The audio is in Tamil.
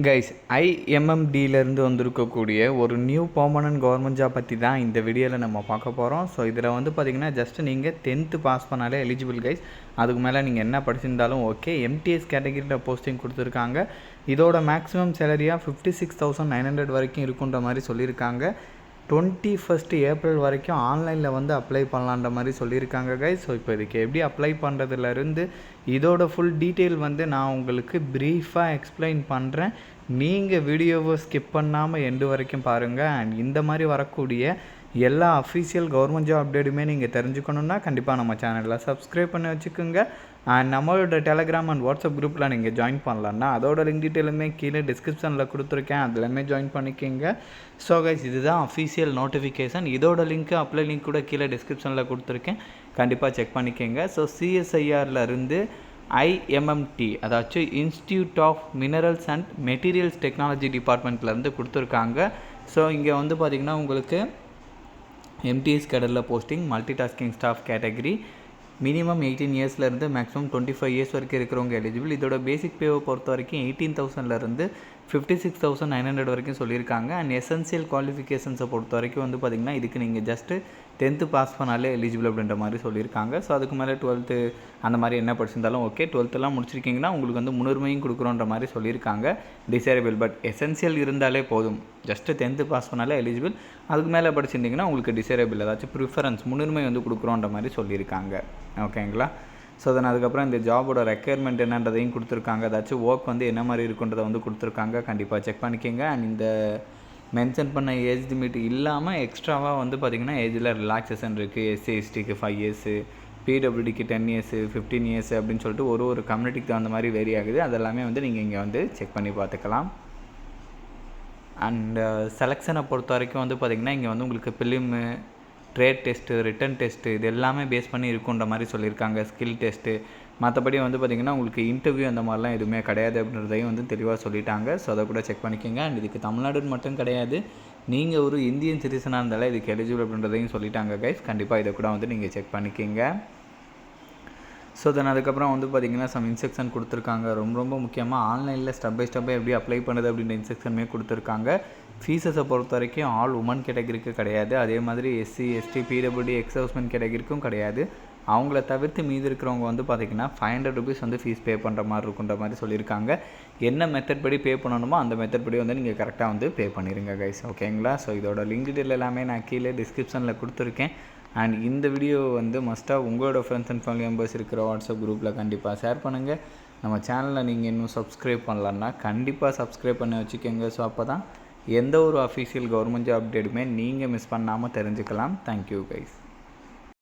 கைஸ் ஐஎம்எம்டியிலேருந்து வந்திருக்கக்கூடிய ஒரு நியூ பெர்மனன்ட் கவர்மெண்ட் ஜாப் பற்றி தான் இந்த வீடியோவில் நம்ம பார்க்க போகிறோம். ஸோ இதில் வந்து பார்த்திங்கன்னா ஜஸ்ட் நீங்கள் 10th பாஸ் பண்ணாலே எலிஜிபிள் கைஸ். அதுக்கு மேலே நீங்கள் என்ன படிச்சிருந்தாலும் ஓகே. எம்டிஎஸ் கேட்டகிரியில் போஸ்டிங் கொடுத்துருக்காங்க. இதோட மேக்ஸிமம் சேலரியாக 56,900 வரைக்கும் இருக்குன்ற மாதிரி சொல்லியிருக்காங்க. 21 ஏப்ரல் வரைக்கும் ஆன்லைனில் வந்து அப்ளை பண்ணலான்ற மாதிரி சொல்லியிருக்காங்க கைஸ். ஸோ இப்போ இதுக்கு எப்படி அப்ளை பண்ணுறதுலேருந்து இதோட ஃபுல் டீட்டெயில் வந்து நான் உங்களுக்கு ப்ரீஃபாக எக்ஸ்பிளைன் பண்ணுறேன். நீங்கள் வீடியோவை ஸ்கிப் பண்ணாமல் எண்டு வரைக்கும் பாருங்கள். அண்ட் இந்த மாதிரி வரக்கூடிய எல்லா அஃபீஷியல் கவர்மெண்ட் ஜாப் அப்டேட்டுமே நீங்கள் தெரிஞ்சுக்கணுன்னா கண்டிப்பாக நம்ம சேனலில் சப்ஸ்கிரைப் பண்ணி வச்சுக்கோங்க. அண்ட் நம்மளோட டெலகிராம் அண்ட் வாட்ஸ்அப் குரூப்பில் நீங்கள் ஜாயின் பண்ணலான்னா அதோட லிங்க் டீட்டெயிலுமே கீழே டிஸ்கிரிப்ஷனில் கொடுத்துருக்கேன், அதிலுமே ஜாயின் பண்ணிக்கோங்க. ஸோ கைஸ், இதுதான் அஃபீஷியல் நோட்டிஃபிகேஷன். இதோட லிங்க்கு அப்ளை லிங்க் கூட கீழே டிஸ்கிரிப்ஷனில் கொடுத்துருக்கேன், கண்டிப்பாக செக் பண்ணிக்கோங்க. ஸோ சிஎஸ்ஐஆர்லேருந்து ஐஎம்எம்டி, அதாச்சும் institute of minerals and materials technology டிபார்ட்மெண்ட்லேருந்து கொடுத்துருக்காங்க. ஸோ இங்கே வந்து பார்த்திங்கன்னா உங்களுக்கு எம்டிஎஸ் கேடரில் posting, multi tasking staff category, minimum 18 இயர்ஸ்லேருந்து மேக்ஸிமம் 25 இயர்ஸ் வரைக்கும் இருக்கிறவங்க எலிஜிபிள். இதோட பேசிக் பேவை பொறுத்த வரைக்கும் 18,000லேருந்து 56,900 வரைக்கும் சொல்லியிருக்காங்க. அண்ட் எசென்சியல் குவாலிஃபிகேஷன்ஸை பொறுத்த வரைக்கும் வந்து பார்த்திங்கன்னா இதுக்கு நீங்கள் ஜஸ்ட்டு 10th பாஸ் பண்ணாலே எலிஜிபிள் அப்படின்ற மாதிரி சொல்லியிருக்காங்க. ஸோ அதுக்கு மேலே 12th அந்த மாதிரி என்ன படிச்சிருந்தாலும் ஓகே. 12th முடிச்சிருக்கீங்கன்னா உங்களுக்கு வந்து முன்னுரிமையும் கொடுக்குறோன்ற மாதிரி சொல்லியிருக்காங்க. டிசைரபிள், பட் எசென்சியல் இருந்தாலே போதும். ஜஸ்ட்டு 10th பாஸ் பண்ணாலே எலிஜிபிள். அதுக்கு மேலே படிச்சிருந்தீங்கன்னா உங்களுக்கு டிசைரபிள், ஏதாச்சும் ப்ரிஃபரன்ஸ், முன்னுரிமை வந்து கொடுக்குறோன்ற மாதிரி சொல்லியிருக்காங்க. ஓகேங்களா? ஸோ தென் அதுக்கப்புறம் இந்த ஜாபோட ரெக்குயர்மெண்ட் என்னன்றதையும் கொடுத்துருக்காங்க. ஏதாச்சும் ஒர்க் வந்து என்ன மாதிரி இருக்குன்றதை வந்து கொடுத்துருக்காங்க, கண்டிப்பாக செக் பண்ணிக்கோங்க. அண்ட் இந்த மென்ஷன் பண்ண ஏஜ் லிமிட் இல்லாமல் எக்ஸ்ட்ராவாக வந்து பார்த்திங்கன்னா ஏஜில் ரிலாக்ஸேஷன் இருக்குது. எஸ்சி எஸ்டிக்கு 5 இயர்ஸு, பிடபிள்யூடிக்கு 10 இயர்ஸு, 15 இயர்ஸு அப்படின்னு சொல்லிட்டு ஒரு கம்யூனிட்டிக்கு தகுந்த மாதிரி வேரி ஆகுது. அதெல்லாமே வந்து நீங்கள் இங்கே வந்து செக் பண்ணி பார்த்துக்கலாம். அண்ட் செலெக்ஷனை பொறுத்த வரைக்கும் வந்து பார்த்திங்கன்னா இங்கே வந்து உங்களுக்கு film, trade test, written test, இது எல்லாமே பேஸ் பண்ணி இருக்குன்ற மாதிரி சொல்லியிருக்காங்க. ஸ்கில் டெஸ்ட்டு, மற்றபடி வந்து பார்த்திங்கன்னா உங்களுக்கு இன்டர்வியூ அந்த மாதிரிலாம் எதுவுமே கிடையாது அப்படின்றதையும் வந்து தெளிவாக சொல்லிட்டாங்க. ஸோ அதை கூட செக் பண்ணிக்கோங்க. அண்ட் இதுக்கு தமிழ்நாடுன்னு மட்டும் கிடையாது, நீங்கள் ஒரு இந்தியன் சிட்டிசனாக இருந்தாலே இதுக்கு எலிஜிபிள் அப்படின்றதையும் சொல்லிட்டாங்க கைஸ். கண்டிப்பாக இதை கூட வந்து நீங்கள் செக் பண்ணிக்கோங்க. ஸோ தென் அதுக்கப்புறம் வந்து பார்த்திங்கன்னா சம் இன்ஸ்ட்ரக்ஷன் கொடுத்துருக்காங்க. ரொம்ப முக்கியமாக ஆன்லைனில் ஸ்டெப் பை ஸ்டெப்பாக எப்படி அப்ளை பண்ணுது அப்படின்ற இன்ஸ்ட்ரக்ஷனுமே கொடுத்துருக்காங்க. ஃபீஸஸை பொறுத்த வரைக்கும் ஆல் உமன் கேட்டகரிக்கு கிடையாது. அதே மாதிரி எஸ்சி எஸ்டி பிடபிள்யூடி எக்ஸ் ஹவுஸ்மென் கேட்டகரிக்கும் கிடையாது. அவங்கள தவிர்த்து மீது இருக்கிறவங்க வந்து பார்த்திங்கன்னா 500 ருபீஸ் வந்து ஃபீஸ் பே பண்ணுற மாதிரி இருக்குன்ற மாதிரி சொல்லியிருக்காங்க. என்ன மெத்தட் படி பே பண்ணணுமோ அந்த மெத்தட் படி வந்து நீங்கள் கரெக்டாக வந்து பே பண்ணிடுங்க கைஸ். ஓகேங்களா? ஸோ இதோட லிங்க் டீட்டெயில் எல்லாமே நான் கீழே டிஸ்கிரிப்ஷனில் கொடுத்துருக்கேன். அண்ட் இந்த வீடியோ வந்து மஸ்ட்டாக உங்களோட ஃப்ரெண்ட்ஸ் அண்ட் ஃபேமிலி மெம்பர்ஸ் இருக்கிற வாட்ஸ்அப் குரூப்பில் கண்டிப்பாக ஷேர் பண்ணுங்கள். நம்ம சேனலில் நீங்கள் இன்னும் சப்ஸ்கிரைப் பண்ணலன்னா கண்டிப்பாக சப்ஸ்கிரைப் பண்ணி வச்சுக்கோங்க. ஸோ அப்போ தான் எந்த ஒரு அஃபீஷியல் கவர்மெண்ட் ஜாப் அப்டேட்டுமே நீங்கள் மிஸ் பண்ணாமல் தெரிஞ்சுக்கலாம். Thank you guys.